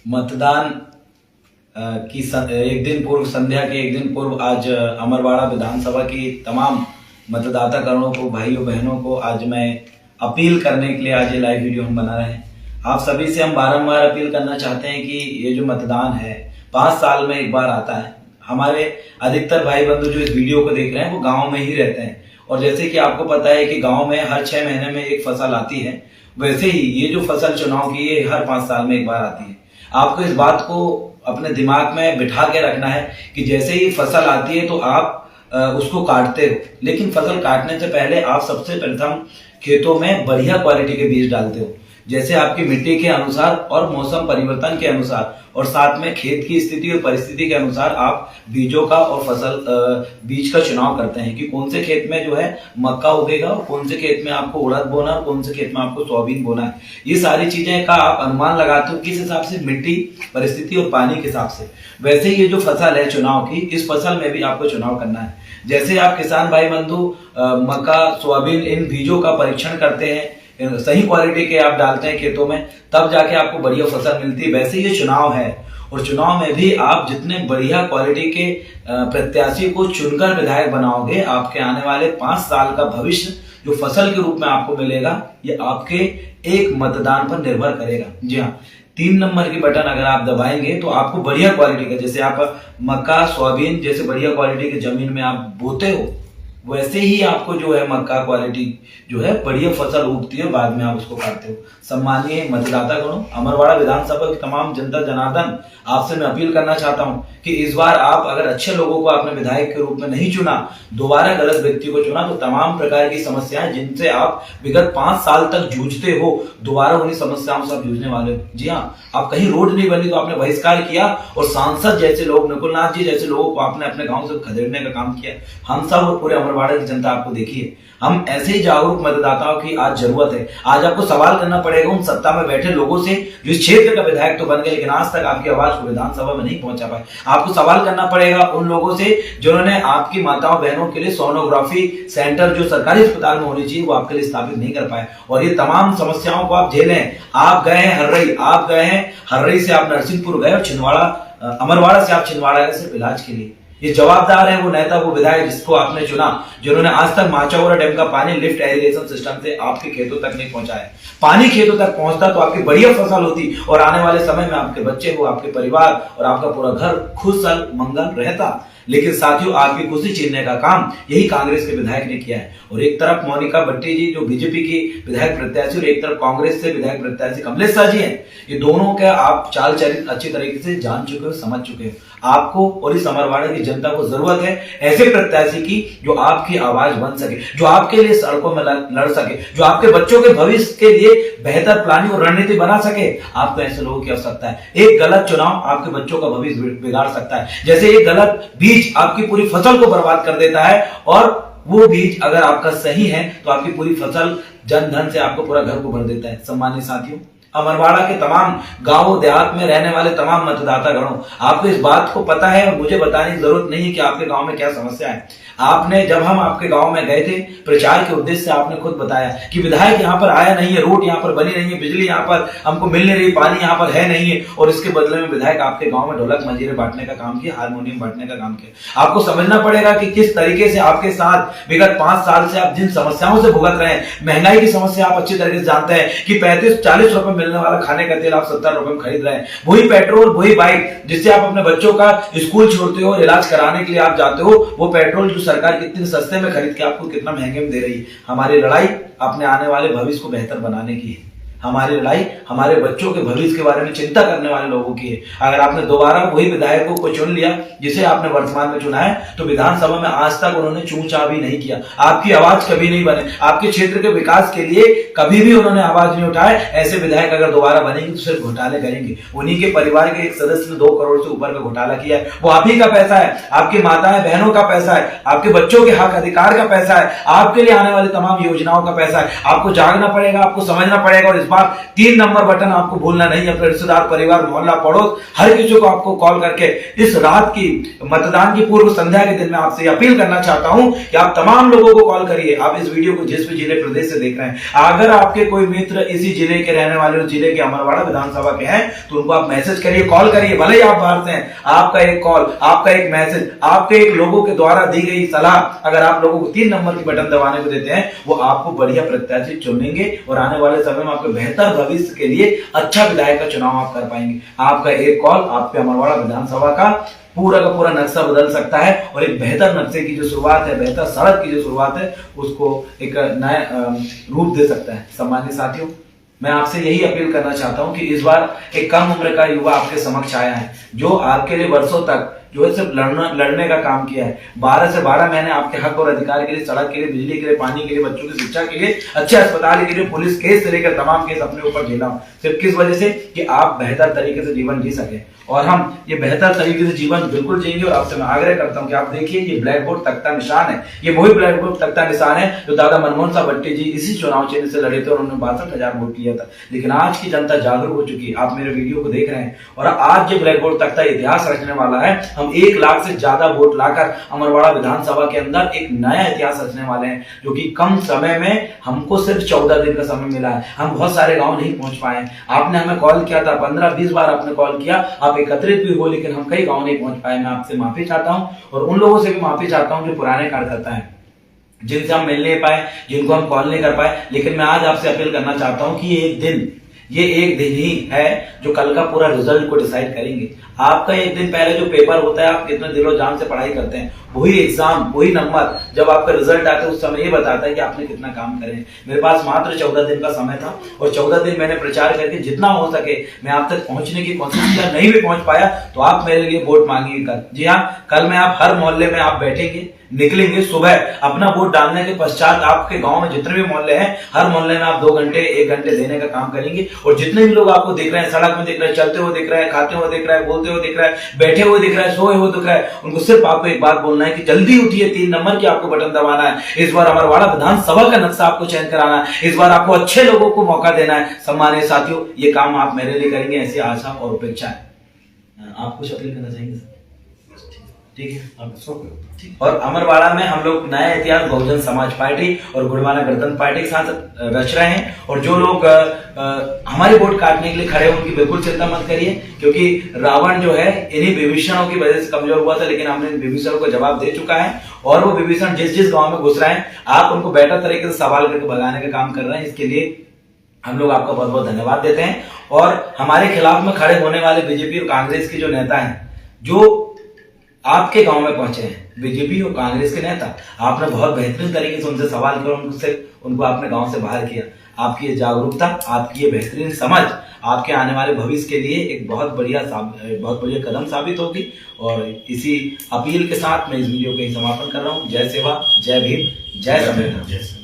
मतदान एक दिन पूर्व, संध्या के एक दिन पूर्व आज अमरवाड़ा विधानसभा की तमाम मतदाता करणों को, भाइयों बहनों को आज मैं अपील करने के लिए आज ये लाइव वीडियो हम बना रहे हैं। आप सभी से हम बारंबार अपील करना चाहते हैं कि ये जो मतदान है 5 साल में एक बार आता है। हमारे अधिकतर भाई बंधु जो इस वीडियो को देख रहे हैं वो गाँव में ही रहते हैं, और जैसे कि आपको पता है कि गाँव में हर 6 महीने में एक फसल आती है, वैसे ही ये जो फसल चुनाव की ये हर 5 साल में एक बार आती है। आपको इस बात को अपने दिमाग में बिठा के रखना है कि जैसे ही फसल आती है तो आप उसको काटते हो, लेकिन फसल काटने से पहले आप सबसे प्रथम खेतों में बढ़िया क्वालिटी के बीज डालते हो, जैसे आपकी मिट्टी के अनुसार और मौसम परिवर्तन के अनुसार और साथ में खेत की स्थिति और परिस्थिति के अनुसार आप बीजों का और बीज का चुनाव करते हैं कि कौन से खेत में जो है मक्का उगेगा और कौन से खेत में आपको उड़द बोना और कौन से खेत में आपको सोयाबीन बोना है। ये सारी चीजें का आप अनुमान लगाते हो किस हिसाब से, मिट्टी, परिस्थिति और पानी के हिसाब से। वैसे ये जो फसल है चुनाव की, इस फसल में भी आपको चुनाव करना है। जैसे आप किसान भाई बंधु मक्का, सोयाबीन इन बीजों का परीक्षण करते हैं, सही क्वालिटी के आप डालते हैं खेतों में, तब जाके आपको बढ़िया फसल मिलती है। वैसे ये चुनाव है और चुनाव में भी आप जितने बढ़िया क्वालिटी के प्रत्याशी को चुनकर विधायक बनाओगे, आपके आने वाले 5 साल का भविष्य जो फसल के रूप में आपको मिलेगा, ये आपके एक मतदान पर निर्भर करेगा। जी हाँ, 3 नंबर की बटन अगर आप दबाएंगे तो आपको बढ़िया क्वालिटी का, जैसे आप मक्का, सोयाबीन जैसे बढ़िया क्वालिटी की जमीन में आप बोते हो, वैसे ही आपको जो है मक्का क्वालिटी जो है बढ़िया फसल उगती है, बाद में आप उसको काटते हो। सम्मानीय मतदाता गणों, अमरवाड़ा विधानसभा की तमाम जनता जनार्दन, आपसे मैं अपील करना चाहता हूं कि इस बार आप अगर अच्छे लोगों को आपने विधायक के रूप में नहीं चुना, दोबारा गलत व्यक्ति को चुना, तो तमाम प्रकार की समस्याएं जिनसे आप विगत 5 साल तक जूझते हो, दोबारा उन्हीं समस्याओं से आप जूझने वाले हो। जी हाँ, आप कहीं रोड नहीं बनी तो आपने बहिष्कार किया, और सांसद जैसे लोग, नकुल नाथ जी जैसे लोगों को आपने अपने गांव से खदेड़ने का काम किया। हम सब और पूरे अमरवाड़ा की जनता आपको देखिए, हम ऐसे ही जागरूक मतदाताओं की आज जरूरत है। आज आपको सवाल करना पड़ेगा उन सत्ता में बैठे लोगों से जो इस क्षेत्र का विधायक तो बन गए लेकिन आज तक आपकी आवाज को विधानसभा में नहीं पहुंचा पाए। आपको सवाल करना पड़ेगा उन लोगों से जिन्होंने आपकी माताओं बहनों के लिए सोनोग्राफी सेंटर जो सरकारी अस्पताल में होनी चाहिए वो आपके लिए स्थापित नहीं कर पाए, और ये तमाम समस्याओं को आप झेलें। आप गए हैं हर्रई, आप गए हैं हर्रई से आप नरसिंहपुर गए और छिंदवाड़ा, अमरवाड़ा से आप छिंदवाड़ा गए सिर्फ इलाज के लिए। ये जवाबदार है वो नेता, वो विधायक जिसको आपने चुना, जिन्होंने आज तक माचावरा डैम का पानी लिफ्ट इरिगेशन सिस्टम से आपके खेतों तक नहीं पहुंचाया। पानी खेतों तक पहुंचता तो आपकी बढ़िया फसल होती और आने वाले समय में आपके बच्चे हो, आपके परिवार और आपका पूरा घर खुशहाल मंगल रहता। लेकिन साथियों, आपकी खुशी छीनने का काम यही कांग्रेस के विधायक ने किया है। और एक तरफ मोनिका भट्टी जी जो बीजेपी की विधायक प्रत्याशी और एक तरफ कांग्रेस से विधायक प्रत्याशी कमलेश शाह जी हैं, ये दोनों का आप चाल चरित्र अच्छी तरीके से जान चुके हो, समझ चुके हो। आपको और इस अमरवाड़ा की जनता को जरूरत है ऐसे प्रत्याशी की जो आपकी आवाज बन सके, जो आपके लिए सड़कों में लड़ सके, जो आपके बच्चों के भविष्य के लिए बेहतर प्लानिंग और रणनीति बना सके। आपको ऐसे लोगों की आवश्यकता है। एक गलत चुनाव आपके बच्चों का भविष्य बिगाड़ सकता है, जैसे एक गलत बीज आपकी पूरी फसल को बर्बाद कर देता है, और वो बीज अगर आपका सही है तो आपकी पूरी फसल जन धन से आपको पूरा घर को भर देता है। सम्मानित साथियों, अमरवाड़ा के तमाम गांवों देहात में रहने वाले तमाम मतदाता गणों, आपको इस बात को पता है और मुझे बताने की जरूरत नहीं है कि आपके गांव में क्या समस्या है। आपने, जब हम आपके गांव में गए थे प्रचार के उद्देश्य से, आपने खुद बताया कि विधायक यहाँ पर आया नहीं है, रोड यहाँ पर बनी नहीं है, बिजली यहाँ पर हमको मिल नहीं रही, पानी यहाँ पर है नहीं है, और इसके बदले में विधायक आपके गांव में ढोलक मंजीरे बांटने का काम किया, हारमोनियम बांटने का काम किया। आपको समझना पड़ेगा कि किस तरीके से आपके साथ विगत 5 साल से आप जिन समस्याओं से भुगत रहे हैं। महंगाई की समस्या आप अच्छी तरीके से जानते हैं कि 35-40 रुपए मिलने वाला खाने का तेल आप 70 रुपए में खरीद रहे हैं। वही पेट्रोल, वही बाइक जिससे आप अपने बच्चों का स्कूल छोड़ते हो, इलाज कराने के लिए आप जाते हो, वो पेट्रोल जो सरकार कितने सस्ते में खरीद के आपको कितना महंगे में दे रही है। हमारी लड़ाई अपने आने वाले भविष्य को बेहतर बनाने की है। हमारी लड़ाई हमारे बच्चों के भविष्य के बारे में चिंता करने वाले लोगों की है। अगर आपने दोबारा वही विधायकों को चुन लिया जिसे आपने वर्तमान में चुना है, तो विधानसभा में आज तक उन्होंने चूं-चा भी नहीं किया, आपकी आवाज कभी नहीं बने, आपके क्षेत्र के विकास के लिए कभी भी उन्होंने आवाज नहीं उठाए। ऐसे विधायक अगर दोबारा बनेंगे तो सिर्फ घोटाले करेंगे। उन्हीं के परिवार के एक सदस्य ने 2 करोड़ से ऊपर का घोटाला किया है, वो आप ही का पैसा है, आपकी माताएं बहनों का पैसा है, आपके बच्चों के हक अधिकार का पैसा है, आपके लिए आने वाली तमाम योजनाओं का पैसा है। आपको जागना पड़ेगा, आपको समझना पड़ेगा और इस बार 3 नंबर बटन आपको भूलना नहीं है। अपने रिश्तेदार, परिवार, मोहल्ला, पड़ोस हर किसी को आपको कॉल करके इस रात की मतदान की पूर्व संध्या के दिन में आपसे अपील करना चाहता हूं कि आप तमाम लोगों को कॉल करिए। आप इस वीडियो को जिस भी जिले प्रदेश से देख रहे हैं, अगर आपके कोई मित्र इसी जिले के रहने वाले, उस जिले के अमरवाड़ा विधानसभा के हैं, तो उनको आप मैसेज करिए, कॉल करिए। भले ही आप बाहर से हैं, आपका एक कॉल, आपका एक मैसेज, आपके एक लोगों के द्वारा दी गई सलाह अगर आप लोगों को 3 नंबर की बटन दबाने को देते हैं, वो आपको बढ़िया प्रत्याशी चुनेंगे और आने वाले समय में आपके बेहतर भविष्य के लिए अच्छा विधायक का चुनाव आप कर पाएंगे। आपका एक कॉल आपके अमरवाड़ा विधानसभा का पूरा नक्शा बदल सकता है और एक बेहतर नक्शे की जो शुरुआत है, बेहतर सड़क की जो शुरुआत है, उसको एक नया रूप दे सकता है। सम्मानित साथियों, मैं आपसे यही अपील करना चाहता हूं कि इस बार एक कम उम्र का युवा आपके समक्ष आया है, जो आपके लिए वर्षों तक जो है सिर्फ लड़ने का काम किया है। 12 से 12 महीने आपके हक और अधिकार के लिए, सड़क के लिए, बिजली के लिए, पानी के लिए, बच्चों की शिक्षा के लिए, अच्छे अस्पताल के लिए, पुलिस केस से लेकर तमाम केस अपने ऊपर झेला हूं, सिर्फ किस वजह से कि आप बेहतर तरीके से जीवन जी सके। और हम ये बेहतर तरीके से जीवन बिल्कुल जिएंगे। और आपसे मैं आग्रह करता हूं कि आप देखिए, ये ब्लैक बोर्ड तख्ता निशान है, ये वही ब्लैक बोर्ड तख्ता निशान है जो दादा मनमोहन साहब भट्टी जी इसी चुनाव चिन्ह से लड़े थे और उन्होंने 62,000 वोट किया था। लेकिन आज की जनता जागरूक हो चुकी है, आप मेरे वीडियो को देख रहे हैं, और आज ये ब्लैक बोर्ड तख्ता इतिहास रचने वाला है। हम 1 लाख से ज्यादा वोट लाकर अमरवाड़ा विधानसभा के अंदर एक नया इतिहास रचने वाले हैं, जो कि कम समय में हमको सिर्फ 14 दिन का समय मिला है। हम बहुत सारे गांव नहीं पहुंच पाए। आपने हमें कॉल किया था, 15-20 बार आपने कॉल किया, आप एकत्रित भी हो, लेकिन हम कई गांव नहीं पहुंच पाए। मैं आपसे माफी चाहता हूं और उन लोगों से भी माफी चाहता हूं जो पुराने कार्यकर्ता हैं, जिनसे हम मिल नहीं पाए, जिनको हम कॉल नहीं कर पाए। लेकिन मैं आज आपसे अपील करना चाहता हूं कि ये एक दिन ही है जो कल का पूरा रिजल्ट को डिसाइड करेंगे। आपका एक दिन पहले जो पेपर होता है, आप कितने दिलो जान से पढ़ाई करते हैं, वही एग्जाम, वही नंबर जब आपका रिजल्ट आता है उस समय ये बताता है कि आपने कितना काम करे हैं। मेरे पास मात्र 14 दिन का समय था और 14 दिन मैंने प्रचार करके जितना हो सके मैं आप तक पहुंचने की कोशिश किया। नहीं भी पहुंच पाया तो आप मेरे लिए वोट मांगिए कल। जी हाँ, कल मैं आप हर मोहल्ले में आप बैठेंगे, निकलेंगे सुबह, अपना वोट डालने के पश्चात आपके गांव में जितने भी मोहल्ले हैं, हर मोहल्ले में आप 2 घंटे 1 घंटे देने का काम करेंगे। और जितने भी लोग आपको देख रहे हैं, सड़क में दिख रहे हैं, चलते हुए दिख रहे हैं, खाते हुए दिख रहे हैं, बोलते हुए दिख रहा है, बैठे हुए दिख रहा है, सोए हुए दिख रहा है, उनको सिर्फ आपको एक बात बोलना है कि जल्दी उठिए, 3 नंबर की आपको बटन दबाना है। इस बार अमरवाड़ा विधानसभा का नक्शा आपको चयन कराना है। इस बार आपको अच्छे लोगों को मौका देना है। सम्मानित साथियों, ये काम आप मेरे लिए करेंगे, ऐसी आशा और अपेक्षा है। आप कुछ अपील करना चाहेंगे सर? ठीक है। और अमरवाड़ा में हम लोग नया इतिहास बहुजन समाज पार्टी और गुड़वाना गणतंत्र पार्टी के साथ रच रहे हैं। और जो लोग हमारे वोट काटने के लिए खड़े हैं, उनकी बिल्कुल चिंता मत करिए, क्योंकि रावण जो है इन्हीं विभीषणों की वजह से कमजोर हुआ था, लेकिन हमने इन विभीषणों को जवाब दे चुका है। और वो विभीषण जिस गांव में घुस रहे हैं, आप उनको बेहतर तरीके से सवाल करके भगाने का काम कर रहे हैं। इसके लिए हम लोग आपका बहुत बहुत धन्यवाद देते हैं। और हमारे खिलाफ में खड़े होने वाले बीजेपी और कांग्रेस के जो नेता हैं, जो आपके गांव में पहुंचे हैं, बीजेपी और कांग्रेस के नेता, आपने बहुत बेहतरीन तरीके से उनसे सवाल किया, उनको आपने गांव से बाहर किया। आपकी ये जागरूकता, आपकी ये बेहतरीन समझ आपके आने वाले भविष्य के लिए एक बहुत बढ़िया कदम साबित होगी। और इसी अपील के साथ मैं इस वीडियो का समापन कर रहा हूँ। जय सेवा, जय भीम, जय संविधान।